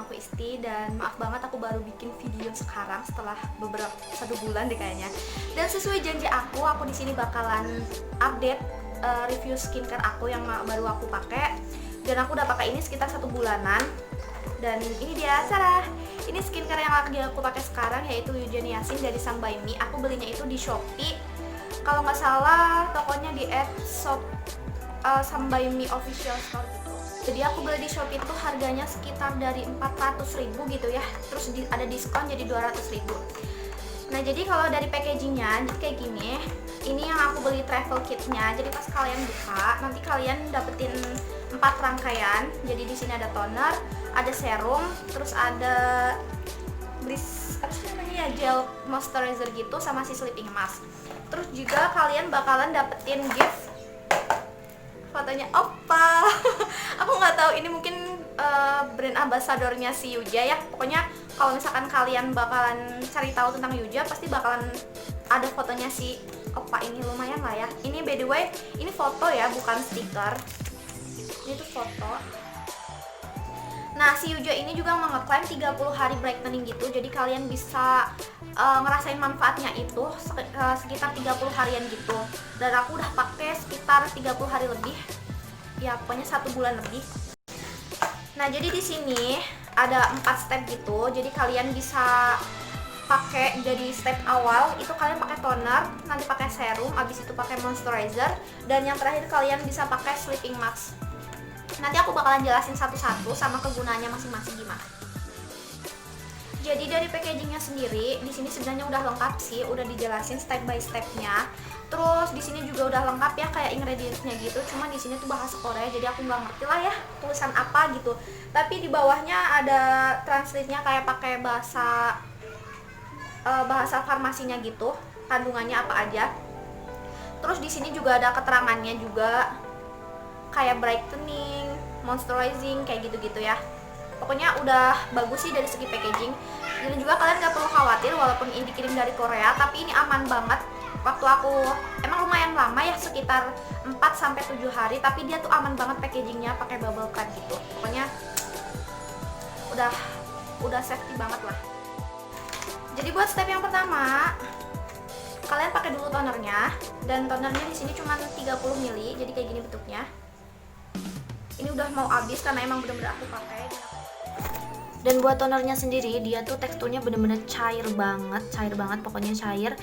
aku Isti, dan maaf banget aku baru bikin video sekarang setelah beberapa 1 bulan deh kayaknya. Dan sesuai janji aku di sini bakalan update review skincare aku yang baru aku pakai. Dan aku udah pakai ini sekitar 1 bulanan. Dan ini dia cara. Ini skincare yang lagi aku pakai sekarang, yaitu Yuja Niasin dari Sang By Mi. Aku belinya itu di Shopee. Kalau nggak salah tokonya di Sang By Mi official store gitu. Jadi aku beli di Shopee itu harganya sekitar dari 400.000 gitu ya. Terus ada diskon jadi 200.000. Nah, jadi kalau dari packagingnya jadi kayak gini. Ini yang aku beli travel kitnya. Jadi pas kalian buka, nanti kalian dapetin 4 rangkaian. Jadi di sini ada toner, ada serum, terus ada gel moisturizer gitu, sama si sleeping mask. Terus juga kalian bakalan dapetin gift fotonya Oppa. Aku nggak tahu ini mungkin brand ambassadornya si Yuja ya. Pokoknya kalau misalkan kalian bakalan cari tahu tentang Yuja, pasti bakalan ada fotonya si Oppa ini. Lumayan lah ya. Ini by the way, ini foto ya, bukan stiker. Ini tuh foto. Nah, si Yuja ini juga mengklaim 30 hari brightening gitu. Jadi kalian bisa ngerasain manfaatnya itu sekitar 30 harian gitu. Dan aku udah pakai sekitar 30 hari lebih. Ya, pokoknya 1 bulan lebih. Nah, jadi di sini ada 4 step gitu. Jadi kalian bisa pakai, jadi step awal itu kalian pakai toner, nanti pakai serum, abis itu pakai moisturizer, dan yang terakhir kalian bisa pakai sleeping mask. Nanti aku bakalan jelasin satu-satu sama kegunaannya masing-masing gimana. Jadi dari packagingnya sendiri, di sini sebenarnya udah lengkap sih, udah dijelasin step by stepnya. Terus di sini juga udah lengkap ya kayak ingredientsnya gitu. Cuman di sini tuh bahasa Korea, jadi aku nggak ngerti lah ya tulisan apa gitu. Tapi di bawahnya ada translate-nya kayak pakai bahasa farmasinya gitu, kandungannya apa aja. Terus di sini juga ada keterangannya juga, kayak brightening, moisturizing, kayak gitu-gitu ya. Pokoknya udah bagus sih dari segi packaging. Dan juga kalian gak perlu khawatir walaupun ini dikirim dari Korea, tapi ini aman banget. Waktu aku emang lumayan lama ya, sekitar 4-7 hari, tapi dia tuh aman banget packagingnya, pakai bubble wrap gitu. Pokoknya udah safety banget lah. Jadi buat step yang pertama, kalian pakai dulu tonernya, dan tonernya di sini cuma 30 ml, jadi kayak gini bentuknya. Ini udah mau habis karena emang bener-bener aku pakai. Dan buat tonernya sendiri, dia tuh teksturnya bener-bener cair banget, pokoknya cair.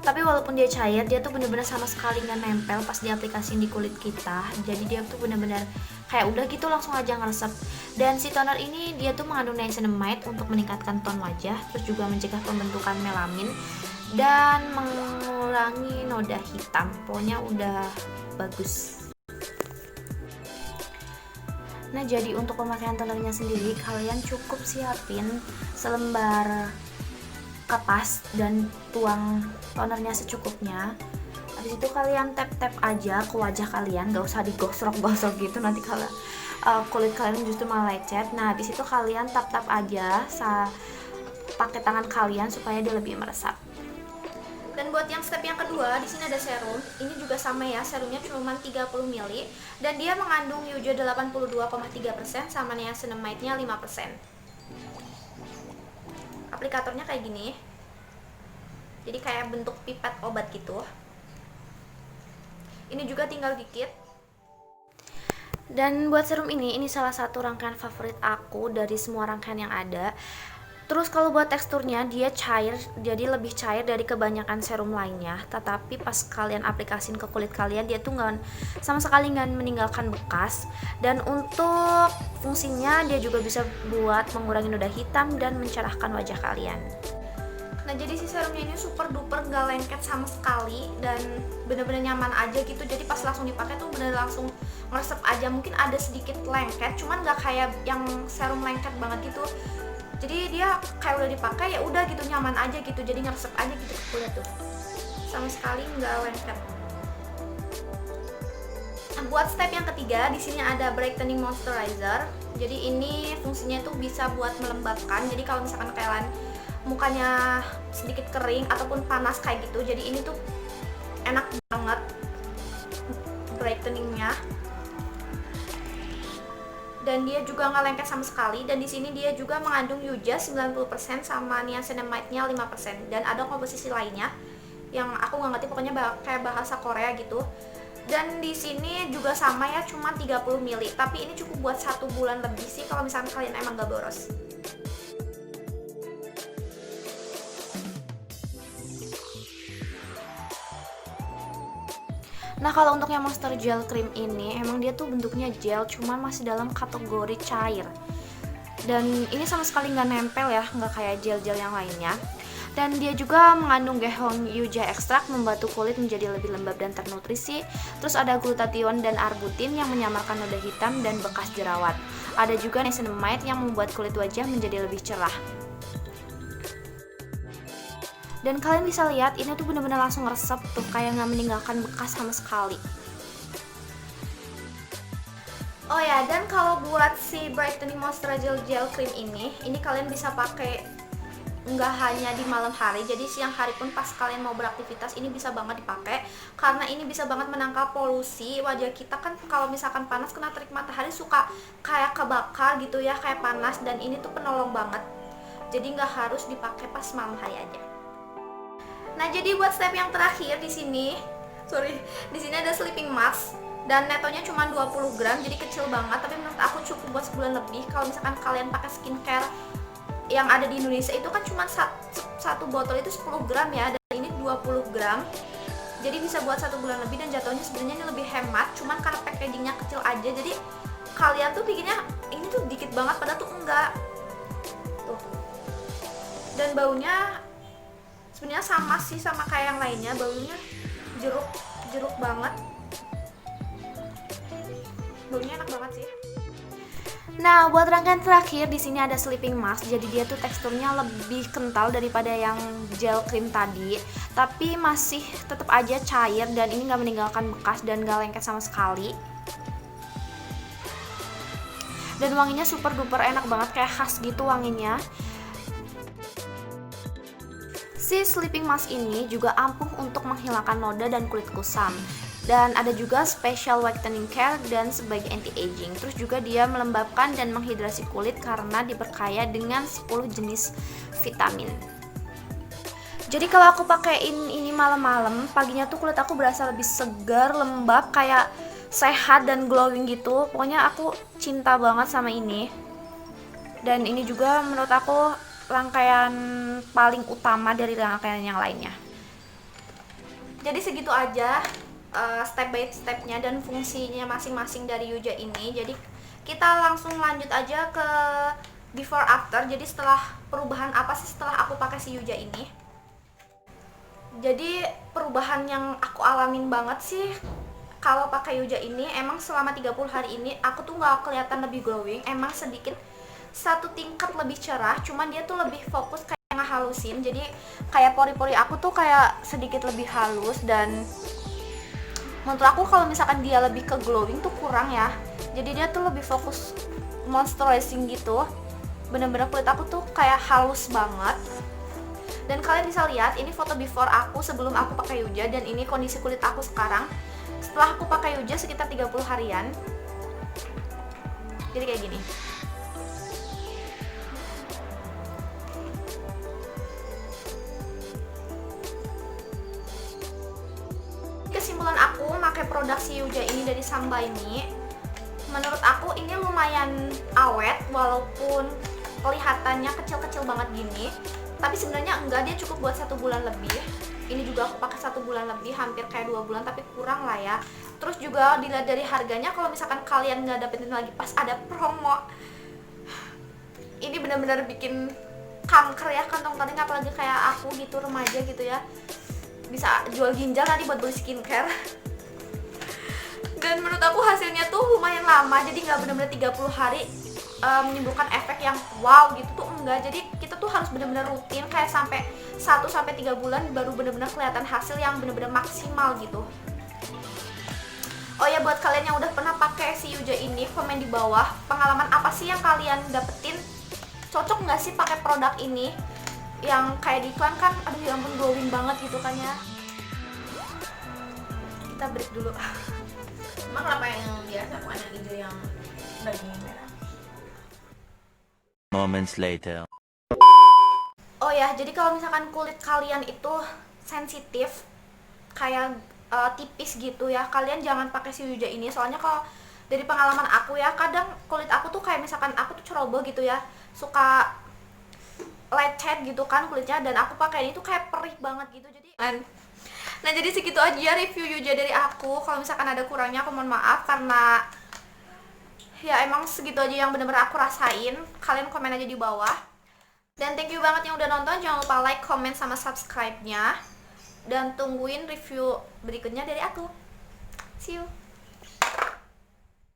Tapi walaupun dia cair, dia tuh bener-bener sama sekali nggak nempel pas diaplikasiin di kulit kita. Jadi dia tuh bener-bener kayak udah gitu langsung aja ngeresep. Dan si toner ini dia tuh mengandung niacinamide untuk meningkatkan tone wajah, terus juga mencegah pembentukan melanin dan mengurangi noda hitam. Pokoknya udah bagus. Nah, jadi untuk pemakaian tonernya sendiri, kalian cukup siapin selembar kapas dan tuang tonernya secukupnya. Habis itu kalian tap-tap aja ke wajah kalian, gak usah digosok-gosok gitu, nanti kalau kulit kalian justru malah lecet. Nah, habis itu kalian tap-tap aja pakai tangan kalian supaya dia lebih meresap. Dan buat yang step yang kedua, di sini ada serum. Ini juga sama ya, serumnya cuma 30 ml dan dia mengandung Yuja 82,3% sama niacinamide-nya 5%. Aplikatornya kayak gini. Jadi kayak bentuk pipet obat gitu. Ini juga tinggal dikit. Dan buat serum ini salah satu rangkaian favorit aku dari semua rangkaian yang ada. Terus kalau buat teksturnya dia cair, jadi lebih cair dari kebanyakan serum lainnya. Tetapi pas kalian aplikasiin ke kulit kalian, dia tuh sama sekali nggak meninggalkan bekas. Dan untuk fungsinya dia juga bisa buat mengurangi noda hitam dan mencerahkan wajah kalian. Nah, jadi si serumnya ini super duper nggak lengket sama sekali dan bener-bener nyaman aja gitu. Jadi pas langsung dipakai tuh bener langsung ngeresep aja. Mungkin ada sedikit lengket, cuman nggak kayak yang serum lengket banget gitu. Jadi dia kayak udah dipakai ya udah gitu, nyaman aja gitu, jadi ngeresep aja gitu ke kulit tuh, sama sekali nggak lengket. Nah, buat step yang ketiga, di sini ada brightening moisturizer. Jadi ini fungsinya tuh bisa buat melembabkan. Jadi kalau misalkan kalian mukanya sedikit kering ataupun panas kayak gitu, jadi ini tuh enak banget brightening-nya. dan dia juga nggak lengket sama sekali. Dan di sini dia juga mengandung Yuja 90% sama niacinamide-nya 5%, dan ada komposisi lainnya yang aku nggak ngerti, pokoknya kayak bahasa Korea gitu. Dan di sini juga sama ya, cuma 30 ml, tapi ini cukup buat 1 bulan lebih sih kalau misalnya kalian emang gak boros. Nah, kalau untuk yang Monster Gel Cream ini, emang dia tuh bentuknya gel, cuman masih dalam kategori cair. Dan ini sama sekali nggak nempel ya, nggak kayak gel-gel yang lainnya. Dan dia juga mengandung Gehong Yuja ekstrak, membantu kulit menjadi lebih lembab dan ternutrisi. Terus ada glutathione dan arbutin yang menyamarkan noda hitam dan bekas jerawat. Ada juga niacinamide yang membuat kulit wajah menjadi lebih cerah. Dan kalian bisa lihat ini tuh bener-bener langsung resep tuh, kayak nggak meninggalkan bekas sama sekali. Oh ya, dan kalau buat si brightening moisturizer gel cream ini kalian bisa pakai nggak hanya di malam hari, jadi siang hari pun pas kalian mau beraktivitas ini bisa banget dipakai, karena ini bisa banget menangkal polusi wajah kita. Kan kalau misalkan panas kena terik matahari suka kayak kebakar gitu ya, kayak panas, dan ini tuh penolong banget. Jadi nggak harus dipakai pas malam hari aja. Nah, jadi buat step yang terakhir di sini ada sleeping mask dan netonya cuma 20 gram, jadi kecil banget, tapi menurut aku cukup buat sebulan lebih. Kalau misalkan kalian pakai skincare yang ada di Indonesia itu kan cuma satu botol itu 10 gram ya, dan ini 20 gram, jadi bisa buat 1 bulan lebih. Dan jatuhnya sebenarnya ini lebih hemat, cuman karena packagingnya kecil aja, jadi kalian tuh bikinnya ini tuh dikit banget, padahal tuh enggak tuh. Dan baunya sebenarnya sama sih, sama kayak yang lainnya, baunya jeruk banget, baunya enak banget sih. Nah, buat rangkaian terakhir di sini ada sleeping mask. Jadi dia tuh teksturnya lebih kental daripada yang gel cream tadi, tapi masih tetap aja cair, dan ini nggak meninggalkan bekas dan nggak lengket sama sekali. Dan wanginya super duper enak banget, kayak khas gitu wanginya. Si sleeping mask ini juga ampuh untuk menghilangkan noda dan kulit kusam. Dan ada juga special whitening care dan sebagai anti-aging. Terus juga dia melembabkan dan menghidrasi kulit karena diperkaya dengan 10 jenis vitamin. Jadi kalau aku pakein ini malam-malam, paginya tuh kulit aku berasa lebih segar, lembab, kayak sehat dan glowing gitu. Pokoknya aku cinta banget sama ini. Dan ini juga menurut aku rangkaian paling utama dari rangkaian yang lainnya. Jadi segitu aja step by stepnya dan fungsinya masing-masing dari Yuja ini. Jadi kita langsung lanjut aja ke before after. Jadi setelah perubahan apa sih setelah aku pakai si Yuja ini. Jadi perubahan yang aku alamin banget sih kalau pakai Yuja ini, emang selama 30 hari ini aku tuh nggak kelihatan lebih glowing, emang sedikit satu tingkat lebih cerah, cuman dia tuh lebih fokus kayak ngehalusin. Jadi kayak pori-pori aku tuh kayak sedikit lebih halus, dan menurut aku kalau misalkan dia lebih ke glowing tuh kurang ya. Jadi dia tuh lebih fokus moisturizing gitu, bener-bener kulit aku tuh kayak halus banget. Dan kalian bisa lihat ini foto before aku sebelum aku pakai Yuja, dan ini kondisi kulit aku sekarang setelah aku pakai Yuja sekitar 30 harian. Jadi kayak gini. Kesimpulan aku pakai produk si Yuja ini dari Sunbyme, menurut aku ini lumayan awet walaupun kelihatannya kecil-kecil banget gini, tapi sebenarnya enggak, dia cukup buat 1 bulan lebih. Ini juga aku pakai 1 bulan lebih, hampir kayak 2 bulan, tapi kurang lah ya. Terus juga dilihat dari harganya, kalau misalkan kalian nggak dapetin lagi pas ada promo, ini benar-benar bikin kanker ya kantong kalian, apalagi kayak aku gitu, remaja gitu ya, bisa jual ginjal nanti buat beli skincare. Dan menurut aku hasilnya tuh lumayan lama, jadi nggak benar-benar 30 hari menimbulkan efek yang wow gitu tuh enggak. Jadi kita tuh harus benar-benar rutin, kayak sampai 1-3 bulan baru benar-benar kelihatan hasil yang benar-benar maksimal gitu. Oh ya, buat kalian yang udah pernah pakai si Yuja ini, komen di bawah pengalaman apa sih yang kalian dapetin, cocok nggak sih pakai produk ini. Yang kayak di iklan kan, aduh ya ampun glowing banget gitu kan ya. Kita break dulu. Emang kenapa yang biasa bukan yang hijau yang daging merah? Moments later. Oh ya, jadi kalau misalkan kulit kalian itu sensitif, kayak tipis gitu ya, kalian jangan pakai si Yuja ini. Soalnya kalau dari pengalaman aku ya, kadang kulit aku tuh kayak misalkan aku tuh ceroboh gitu ya, suka lecet gitu kan kulitnya, dan aku pakai ini tuh kayak perih banget gitu. Jadi nah jadi segitu aja review Yuja dari aku. Kalau misalkan ada kurangnya aku mohon maaf, karena ya emang segitu aja yang bener-bener aku rasain. Kalian komen aja di bawah. Dan thank you banget yang udah nonton. Jangan lupa like, comment, sama subscribe-nya. Dan tungguin review berikutnya dari aku. See you.